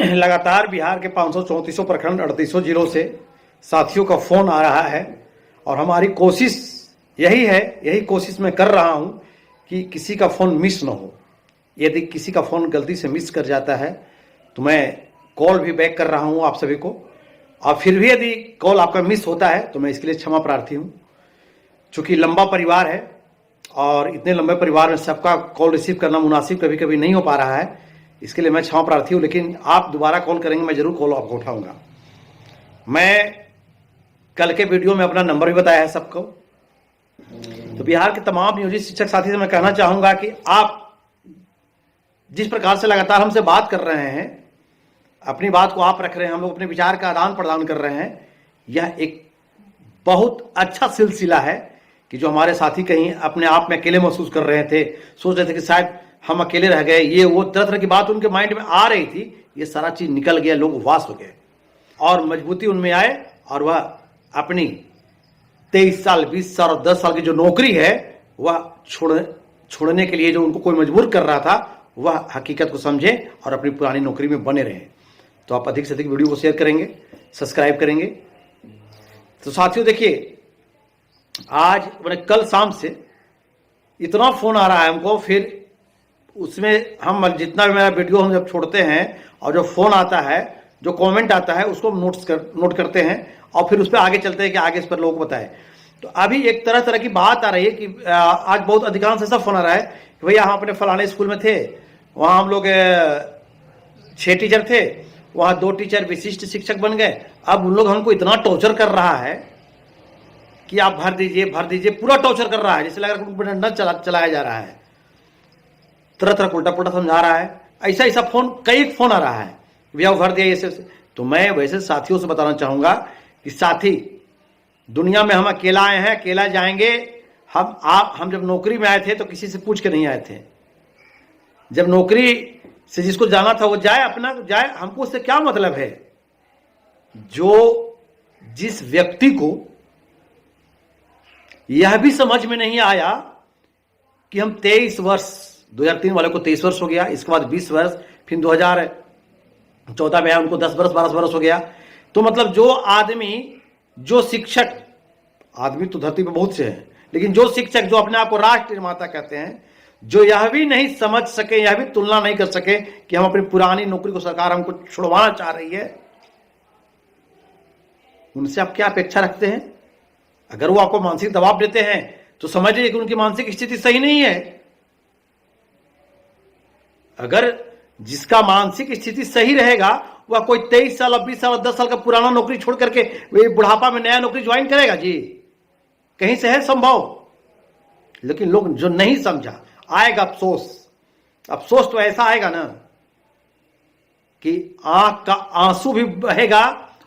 लगातार बिहार के 534 प्रखंड 38 जिलों से साथियों का फोन आ रहा है और हमारी कोशिश यही कोशिश मैं कर रहा हूं कि किसी का फोन मिस ना हो। यदि किसी का फोन गलती से मिस कर जाता है तो मैं कॉल भी बैक कर रहा हूं आप सभी को, और फिर भी यदि कॉल आपका मिस होता है तो मैं इसके लिए क्षमा प्रार्थी हूं। चूंकि लंबा परिवार है और इतने लंबे परिवार में सबका कॉल रिसीव करना मुनासिब कभी कभी नहीं हो पा रहा है, इसके लिए मैं क्षमा प्रार्थी हूँ। लेकिन आप दोबारा कॉल करेंगे, मैं जरूर कॉल आपको उठाऊंगा। मैं कल के वीडियो में अपना नंबर भी बताया है सबको। तो बिहार के तमाम नियोजित शिक्षक साथी से मैं कहना चाहूंगा कि आप जिस प्रकार से लगातार हमसे बात कर रहे हैं, अपनी बात को आप रख रहे हैं, हम लोग अपने विचार का आदान प्रदान कर रहे हैं, यह एक बहुत अच्छा सिलसिला है कि जो हमारे साथी कहीं अपने आप में अकेले महसूस कर रहे थे, सोच रहे थे कि शायद हम अकेले रह गए, ये वो तरह तरह की बात उनके माइंड में आ रही थी, ये सारा चीज निकल गया, लोग वास हो गए और मजबूती उनमें आए और वह अपनी 23 साल 20 साल और 10 साल की जो नौकरी है वह छोड़ने के लिए जो उनको कोई मजबूर कर रहा था, वह हकीकत को समझे और अपनी पुरानी नौकरी में बने रहे। तो आप अधिक से अधिक वीडियो को शेयर करेंगे, सब्सक्राइब करेंगे। तो साथियों देखिए, आज मैंने कल शाम से इतना फोन आ रहा है हमको, फिर उसमें हम जितना भी मेरा वीडियो हम जब छोड़ते हैं और जो फोन आता है, जो कमेंट आता है, उसको हम नोट करते हैं और फिर उस पर आगे चलते हैं कि आगे इस पर लोगों को बताएं। तो अभी एक तरह की बात आ रही है कि आज बहुत अधिकांश ऐसा फोन आ रहा है कि भैया हम अपने फलाने स्कूल में थे, वहाँ हम लोग 6 टीचर थे, वहाँ 2 टीचर विशिष्ट शिक्षक बन गए। अब उन लोग हमको इतना टॉर्चर कर रहा है कि आप भर दीजिए, पूरा टॉर्चर कर रहा है, जैसे लग रहा है न चलाया जा रहा है, तरह तरह उल्टा पुल्टा समझा रहा है। ऐसा फोन कई फोन आ रहा है, भैया भर दिया ऐसे। तो मैं वैसे साथियों से बताना चाहूंगा कि साथी, दुनिया में हम अकेला आए हैं, अकेला जाएंगे। हम जब नौकरी में आए थे तो किसी से पूछ के नहीं आए थे। जब नौकरी से जिसको जाना था वो जाए, अपना जाए, हमको उससे क्या मतलब है। जिस व्यक्ति को यह भी समझ में नहीं आया कि हम 23 वर्ष, 2003 वाले को 23 वर्ष हो गया, इसके बाद 20 वर्ष, फिर 2014 में उनको 10 वर्ष 12 वर्ष हो गया। तो मतलब जो आदमी, जो शिक्षक, आदमी तो धरती पे बहुत से हैं, लेकिन जो शिक्षक जो अपने आप को राष्ट्र निर्माता कहते हैं, जो यह भी नहीं समझ सके, यह भी तुलना नहीं कर सके कि हम अपनी पुरानी नौकरी को सरकार हमको छुड़वाना चाह रही है, उनसे आप क्या अपेक्षा रखते हैं। अगर वो आपको मानसिक दबाव देते हैं तो समझ लीजिए कि उनकी मानसिक स्थिति सही नहीं है। अगर जिसका मानसिक स्थिति सही रहेगा वह कोई 23 साल और 20 साल और 10 साल का पुराना नौकरी छोड़ करके वे बुढ़ापा में नया नौकरी ज्वाइन करेगा जी, कहीं से है संभव। लेकिन लोग जो नहीं समझा, आएगा अफसोस तो ऐसा आएगा ना कि आंख का आंसू भी बहेगा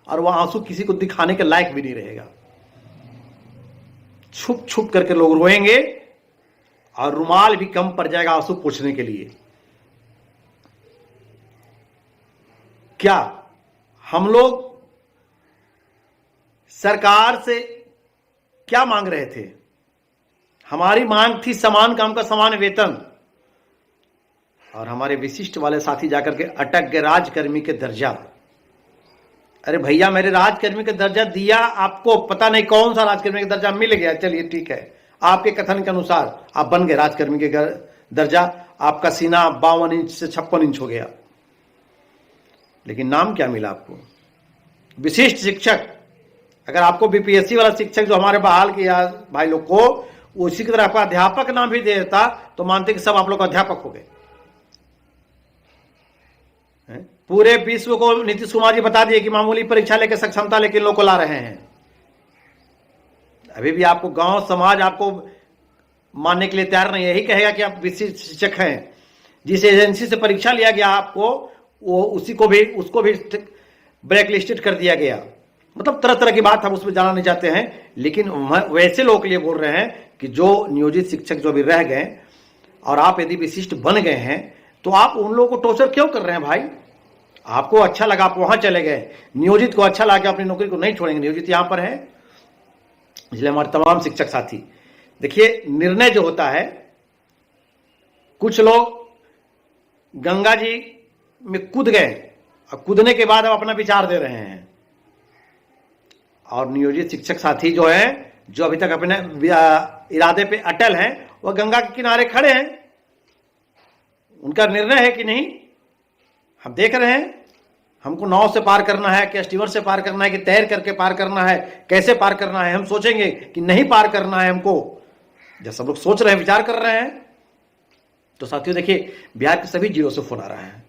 और वह आंसू किसी को दिखाने के लायक भी नहीं रहेगा। छुप छुप करके लोग रोएंगे और रुमाल भी कम पड़ जाएगा आंसू पोंछने के लिए। क्या हम लोग सरकार से क्या मांग रहे थे? हमारी मांग थी समान काम का समान वेतन, और हमारे विशिष्ट वाले साथी जाकर के अटक गए राजकर्मी के दर्जा। अरे भैया, मेरे राजकर्मी का दर्जा दिया आपको, पता नहीं कौन सा राजकर्मी का दर्जा मिल गया, चलिए ठीक है, आपके कथन के अनुसार आप बन गए राजकर्मी के दर्जा, आपका सीना 52 इंच से 56 इंच हो गया। लेकिन नाम क्या मिला आपको? विशिष्ट शिक्षक। अगर आपको बीपीएससी वाला शिक्षक जो हमारे बहाल किया भाई लोग को, उसी की तरह आपका अध्यापक नाम भी दे देता तो मानते कि सब आप लोग अध्यापक हो गए। पूरे विश्व को नीतीश कुमार जी बता दिए कि मामूली परीक्षा लेके सक्षमता लेके लोग को ला रहे हैं। अभी भी आपको गांव समाज आपको मानने के लिए तैयार नहीं, यही कहेगा कि आप विशिष्ट शिक्षक हैं। जिस एजेंसी से परीक्षा लिया गया आपको, वो उसको भी ब्लैकलिस्टेड कर दिया गया। मतलब तरह तरह की बात हम उसमें जाना नहीं चाहते हैं, लेकिन वैसे लोगों के लिए बोल रहे हैं कि जो नियोजित शिक्षक जो अभी रह गए और आप यदि विशिष्ट बन गए हैं तो आप उन लोगों को टॉर्चर क्यों कर रहे हैं भाई? आपको अच्छा लगा, आप वहां चले गए। नियोजित को अच्छा लगा, अपनी नौकरी को नहीं छोड़ेंगे, नियोजित यहां पर है। इसलिए हमारे तमाम शिक्षक साथी देखिए, निर्णय जो होता है, कुछ लोग गंगा जी में कूद गए और कूदने के बाद अब अपना विचार दे रहे हैं। और नियोजित शिक्षक साथी जो हैं, जो अभी तक अपने इरादे पे अटल हैं, वह गंगा के किनारे खड़े हैं। उनका निर्णय है कि नहीं, हम देख रहे हैं। हमको नाव से पार करना है कि स्टीमर से पार करना है कि तैर करके पार करना है, कैसे पार करना है, हम सोचेंगे कि नहीं पार करना है हमको। जब सब लोग सोच रहे हैं, विचार कर रहे हैं, तो साथियों देखिए, बिहार के सभी जिलों से फोन आ रहा है,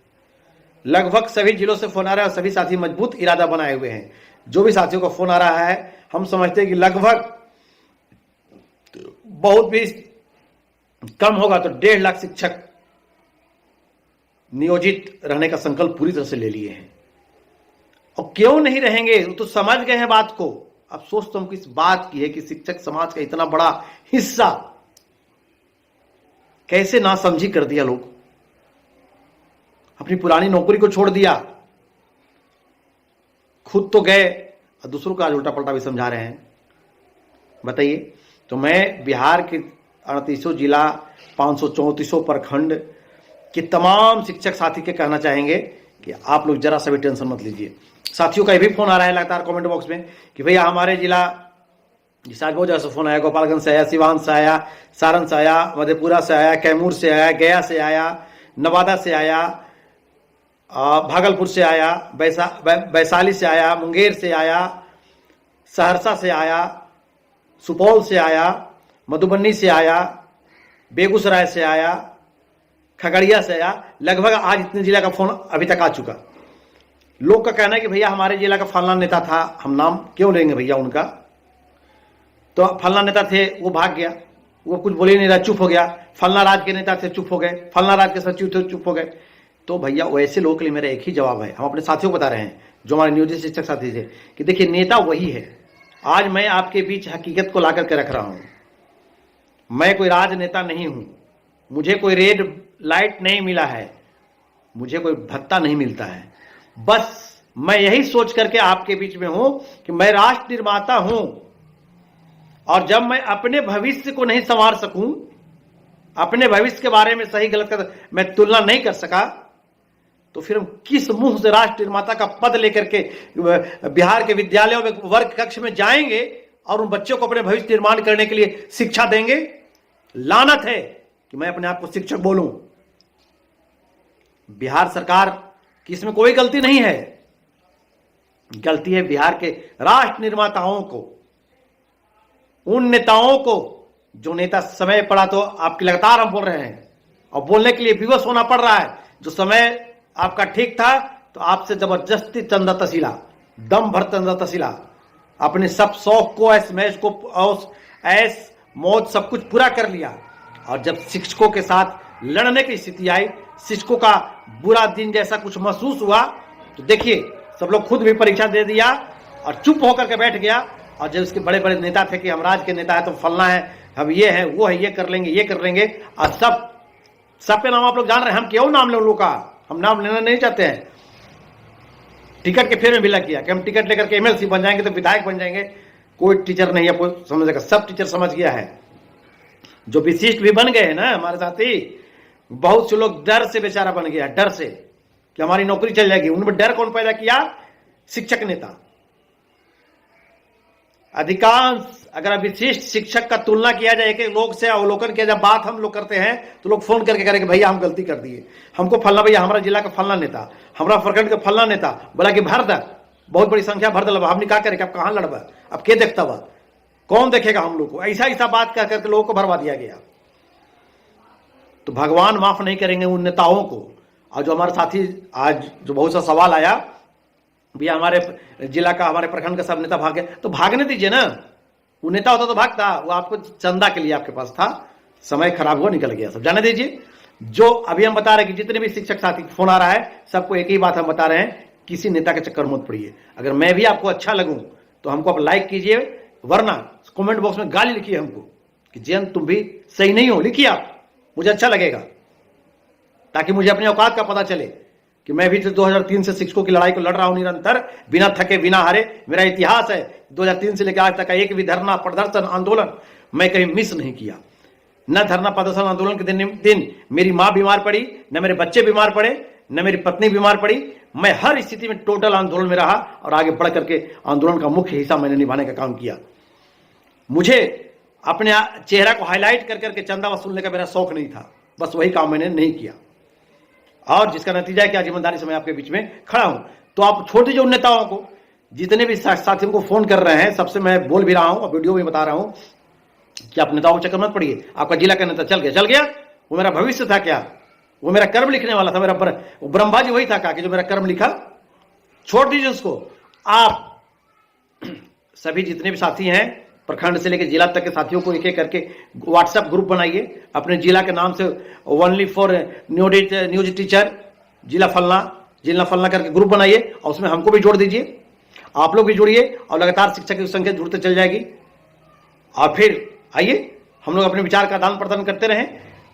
लगभग सभी जिलों से फोन आ रहा है और सभी साथी मजबूत इरादा बनाए हुए हैं। जो भी साथियों का फोन आ रहा है, हम समझते हैं कि लगभग बहुत भी कम होगा तो 1.5 लाख शिक्षक नियोजित रहने का संकल्प पूरी तरह से ले लिए हैं। और क्यों नहीं रहेंगे, तो समझ गए हैं बात को। अफसोस तो हमको इस बात की है कि शिक्षक समाज का इतना बड़ा हिस्सा कैसे नासमझी कर दिया। लोग अपनी पुरानी नौकरी को छोड़ दिया, खुद तो गए और दूसरों का आज उल्टा पलटा भी समझा रहे हैं। बताइए, तो मैं बिहार के 38 जिला, 534 प्रखंड के तमाम शिक्षक साथी के कहना चाहेंगे कि आप लोग जरा सा भी टेंशन मत लीजिए। साथियों का ये भी फोन आ रहा है लगातार कमेंट बॉक्स में कि भैया हमारे जिला, जिस आज बहुत जैसा फोन आया, गोपालगंज से आया, सिवान से आया, सारण से आया, मधेपुरा से आया, कैमूर से आया, गया से आया, नवादा से आया, भागलपुर से आया, वैशाली से आया, मुंगेर से आया, सहरसा से आया, सुपौल से आया, मधुबनी से आया, बेगूसराय से आया, खगड़िया से आया। लगभग आज इतने जिला का फोन अभी तक आ चुका। लोग का कहना है कि भैया हमारे जिला का फलना नेता था, हम नाम क्यों लेंगे भैया उनका, तो फलना नेता थे वो भाग गया, वो कुछ बोले नहीं रहा, चुप हो गया। फलना राज्य के नेता थे, चुप हो गए। फलना राज्य के सचिव थे, चुप हो गए। तो भैया वैसे लोगों के लिए मेरा एक ही जवाब है, हम अपने साथियों को बता रहे हैं जो हमारे नियोजित शिक्षक साथी थे, कि देखिए नेता वही है। आज मैं आपके बीच हकीकत को ला करके रख रहा हूं। मैं कोई राजनेता नहीं हूं, मुझे कोई रेड लाइट नहीं मिला है, मुझे कोई भत्ता नहीं मिलता है। बस मैं यही सोच करके आपके बीच में हूं कि मैं राष्ट्र निर्माता हूं, और जब मैं अपने भविष्य को नहीं संवार सकूं, अपने भविष्य के बारे में सही गलत का मैं तुलना नहीं कर सका, तो फिर हम किस मुंह से राष्ट्र निर्माता का पद लेकर के बिहार के विद्यालयों में वर्ग कक्ष में जाएंगे और उन बच्चों को अपने भविष्य निर्माण करने के लिए शिक्षा देंगे। लानत है कि मैं अपने आप को शिक्षक बोलूं। बिहार सरकार की इसमें कोई गलती नहीं है, गलती है बिहार के राष्ट्र निर्माताओं को, उन नेताओं को जो नेता समय पड़ा तो आपकी लगातार हम बोल रहे हैं और बोलने के लिए विवश होना पड़ रहा है। जो समय आपका ठीक था तो आपसे जबरदस्ती चंदा तसीला, दम भर चंदा तसीला, अपने सब शौक को, ऐश को, ऐश मौज सब कुछ पूरा कर लिया। और जब शिक्षकों के साथ लड़ने की स्थिति आई, शिक्षकों का बुरा दिन जैसा कुछ महसूस हुआ, तो देखिए सब लोग खुद भी परीक्षा दे दिया और चुप होकर के बैठ गया। और जब उसके बड़े बड़े नेता थे कि हम राज्य के नेता है तो फलना है, हम ये है, वो है, ये कर लेंगे, ये कर लेंगे, और सब पे नाम आप लोग जान रहे हैं। हम क्यों नाम ले उन लोग का, हम नाम लेना नहीं चाहते हैं। टिकट के फेर में भी लग गया कि हम टिकट लेकर के एमएलसी बन जाएंगे तो विधायक बन जाएंगे। कोई टीचर नहीं है समझेगा, सब टीचर समझ गया है। जो विशिष्ट भी बन गए हैं ना हमारे साथी, बहुत से लोग डर से बेचारा बन गया, डर से कि हमारी नौकरी चल जाएगी। उनमें डर कौन पैदा किया? शिक्षक नेता। अधिकांश अगर विशिष्ट शिक्षक का तुलना किया जाए, एक लोग से अवलोकन किया जाए, बात हम लोग करते हैं तो लोग फोन करके करेंगे भैया हम गलती कर दिए, हमको फलना, भैया हमारा जिला का फलना नेता, हमारा प्रखंड का फलना नेता बोला कि भर द, बहुत बड़ी संख्या भर दल, हमने क्या करेगा, अब कहां लड़बा, अब के देखता हुआ, कौन देखेगा हम लोग को, ऐसा बात कर करके लोगों को भरवा दिया गया। तो भगवान माफ नहीं करेंगे उन नेताओं को। और जो हमारे साथी आज जो बहुत सा सवाल आया, भैया हमारे जिला का, हमारे प्रखंड का सब नेता भागे, तो भागने दीजिए ना। वो नेता होता तो भागता, वो आपको चंदा के लिए आपके पास था, समय खराब हुआ, निकल गया, सब जाने दीजिए। जो अभी हम बता रहे हैं कि जितने भी शिक्षक साथी फोन आ रहा है, सबको एक ही बात हम बता रहे हैं, किसी नेता के चक्कर मत पड़िए। अगर मैं भी आपको अच्छा लगूं तो हमको आप लाइक कीजिए, वरना कमेंट बॉक्स में गाली लिखिए हमको कि जयंत तुम भी सही नहीं हो, लिखिए आप, मुझे अच्छा लगेगा, ताकि मुझे अपने औकात का पता चले कि मैं भी 2003 से शिक्षकों की लड़ाई को लड़ रहा हूं निरंतर, बिना थके बिना हारे। मेरा इतिहास है 2003 से लेकर आज तक का एक भी धरना, प्रदर्शन, आंदोलन मैं कहीं मिस नहीं किया। न धरना प्रदर्शन आंदोलन के दिन मेरी मां बीमार पड़ी, न मेरे बच्चे बीमार पड़े, न मेरी पत्नी बीमार पड़ी। मैं हर स्थिति में टोटल आंदोलन में रहा और आगे बढ़ करके आंदोलन का मुख्य हिस्सा मैंने निभाने का काम किया। मुझे अपने चेहरा को हाईलाइट कर करके चंदा वसूलने का मेरा शौक नहीं था, बस वही काम मैंने नहीं किया और जिसका नतीजा है कि आज ईमानदारी से मैं आपके बीच में खड़ा हूं। तो आप छोड़ दीजिए उन नेताओं को, जितने भी साथियों को फोन कर रहे हैं, सबसे मैं बोल भी रहा हूं और वीडियो में बता रहा हूं कि आप नेताओं को चक्कर मत पड़िए। आपका जिला का नेता चल गया, वो मेरा भविष्य था क्या? वो मेरा कर्म लिखने वाला था, मेरा ब्रह्मा जी वही था क्या कि जो मेरा कर्म लिखा? छोड़ दीजिए उसको। आप सभी जितने भी साथी हैं, प्रखंड से लेकर जिला तक के साथियों को एक एक करके व्हाट्सएप ग्रुप बनाइए अपने जिला के नाम से, ओनली फॉर न्यूज टीचर जिला फलना करके ग्रुप बनाइए और उसमें हमको भी जोड़ दीजिए, आप लोग भी जुड़िए और लगातार शिक्षक की संख्या जुड़ते चल जाएगी। और फिर आइए हम लोग अपने विचार का आदान प्रदान करते रहें।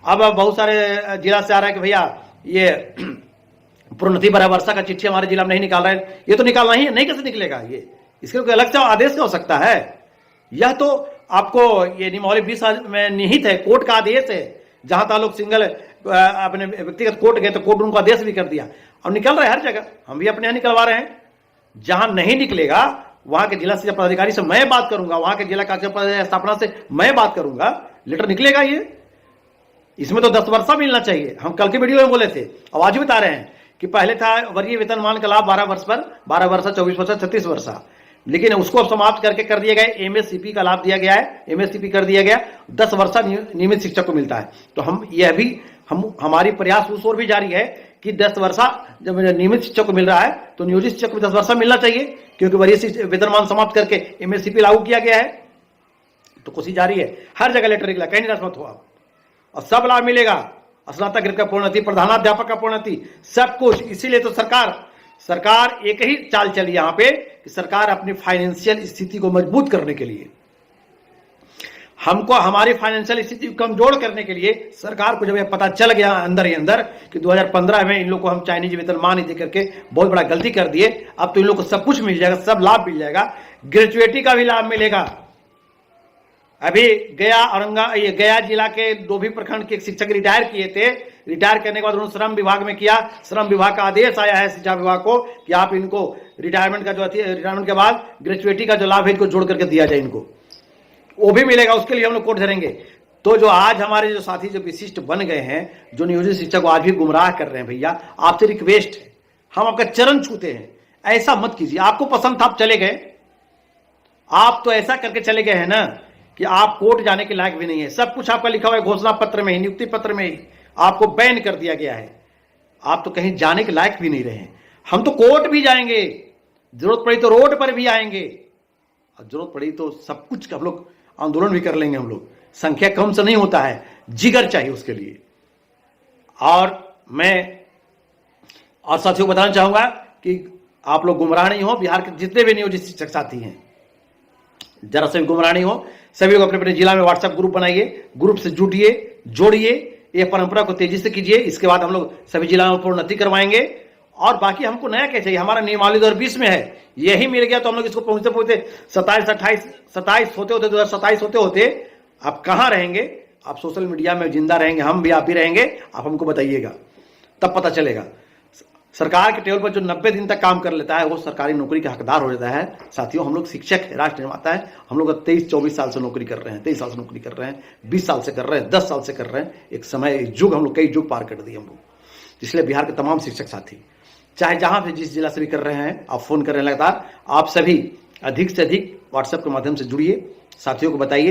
अब बहुत सारे जिला से आ रहा है कि भैया ये प्रोन्नति वर्षा का चिट्ठी हमारे जिला में नहीं निकाल रहा है। ये तो निकालना ही है, नहीं कैसे निकलेगा? ये इसके कोई अलग से आदेश हो सकता है? यह तो आपको ये नियमावली 20 में निहित है, कोर्ट का आदेश है। जहां तक लोग सिंगल अपने व्यक्तिगत कोर्ट गए तो कोर्ट उनको आदेश भी कर दिया और निकल रहा है हर जगह। हम भी अपने यहाँ निकलवा रहे हैं। जहां नहीं निकलेगा वहां के जिला शिक्षा पदाधिकारी से मैं बात करूंगा, वहां के जिला कार्य स्थापना से मैं बात करूंगा, लेटर निकलेगा। ये इसमें तो 10 वर्षा मिलना चाहिए। हम कल के वीडियो में बोले थे, अब आज बता रहे हैं कि पहले था वर्गीय वेतनमान का लाभ 12 वर्ष पर, 12 वर्षा, 24 वर्षा, 36 वर्षा, लेकिन उसको अब समाप्त करके कर दिया गया एमएससीपी का लाभ दिया गया है। एमएससीपी कर दिया गया, 10 वर्षा नियमित शिक्षक को मिलता है। तो हम यह भी हमारी प्रयास उस ओर भी जारी है कि 10 वर्षा जब नियमित शिक्षक को मिल रहा है तो नियोजित शिक्षक को 10 वर्षा मिलना चाहिए, क्योंकि वरीय वेतनमान समाप्त करके एमएससीपी लागू किया गया है। तो कोशिश जारी है, हर जगह लेटर निकला, कहीं निराश मत हो आप, और सब लाभ मिलेगा। स्नातक का प्रोन्नति, प्रधानाध्यापक का प्रोन्नति, सब कुछ। इसीलिए तो सरकार एक ही चाल चली यहां पे कि सरकार अपनी फाइनेंशियल स्थिति को मजबूत करने के लिए, हमको हमारी फाइनेंशियल स्थिति कमजोर करने के लिए, सरकार को जब यह पता चल गया अंदर ही अंदर कि 2015 में इन लोग को हम चाइनीज वेतनमान दे करके बहुत बड़ा गलती कर दिए, अब तो इन लोग को सब कुछ मिल जाएगा, सब लाभ मिल जाएगा, ग्रेजुएटी का भी लाभ मिलेगा। अभी गया जिला के डोभी प्रखंड के एक शिक्षक रिटायर किए थे। रिटायर करने के बाद उन्होंने श्रम विभाग में किया। श्रम विभाग का आदेश आया है शिक्षा विभाग को कि आप इनको रिटायरमेंट के बाद ग्रेजुएटी का जो लाभ है इनको जोड़ करके दिया जाए, इनको वो भी मिलेगा। उसके लिए हम लोग कोर्ट धरेंगे। तो जो आज हमारे जो साथी जो विशिष्ट बन गए हैं, जो नियोजित शिक्षक को आज भी गुमराह कर रहे हैं, भैया आपसे रिक्वेस्ट है, हम आपका चरण छूते हैं, ऐसा मत कीजिए। आपको पसंद था, आप चले गए, आप तो ऐसा करके चले गए हैं ना कि आप कोर्ट जाने के लायक भी नहीं है। सब कुछ आपका लिखा हुआ है घोषणा पत्र में ही, नियुक्ति पत्र में ही आपको बैन कर दिया गया है। आप तो कहीं जाने के लायक भी नहीं रहे हैं। हम तो कोर्ट भी जाएंगे, जरूरत पड़ी तो रोड पर भी आएंगे, और जरूरत पड़ी तो सब कुछ हम लोग आंदोलन भी कर लेंगे। हम लोग संख्या कम से नहीं होता है, जिगर चाहिए उसके लिए। और मैं और साथियों को बताना चाहूंगा कि आप लोग गुमराह नहीं हो। बिहार के जितने भी नियोजित शिक्षक साथी हैं, जरा से गुमराह नहीं हो। सभी लोग अपने अपने जिला में व्हाट्सएप ग्रुप बनाइए, ग्रुप से जुटिए, जोड़िए, ये परंपरा को तेजी से कीजिए। इसके बाद हम लोग सभी जिला में प्रोन्नति करवाएंगे। और बाकी हमको नया क्या चाहिए? हमारा नियमावली 2020 में है, यही मिल गया तो हम लोग इसको पहुंचते पहुंचते 27 होते होते 2027 होते होते आप कहां रहेंगे? आप सोशल मीडिया में जिंदा रहेंगे, हम भी, आप भी रहेंगे। आप हमको बताइएगा, तब पता चलेगा। सरकार के टेबल पर जो 90 दिन तक काम कर लेता है वो सरकारी नौकरी का हकदार हो जाता है। साथियों, हम लोग शिक्षक है, राष्ट्र निर्माता है। हम लोग 23-24 साल से नौकरी कर रहे हैं, 23 साल से नौकरी कर रहे हैं, 20 साल से कर रहे हैं, 10 साल से कर रहे हैं। एक समय, एक युग, हम लोग कई युग पार कर दिए हम लोग। इसलिए बिहार के तमाम शिक्षक साथी, चाहे जहां भी जिस जिला से भी कर रहे हैं, आप फोन कर रहे हैं लगातार, आप सभी अधिक से अधिक व्हाट्सएप के माध्यम से जुड़िए, साथियों को बताइए।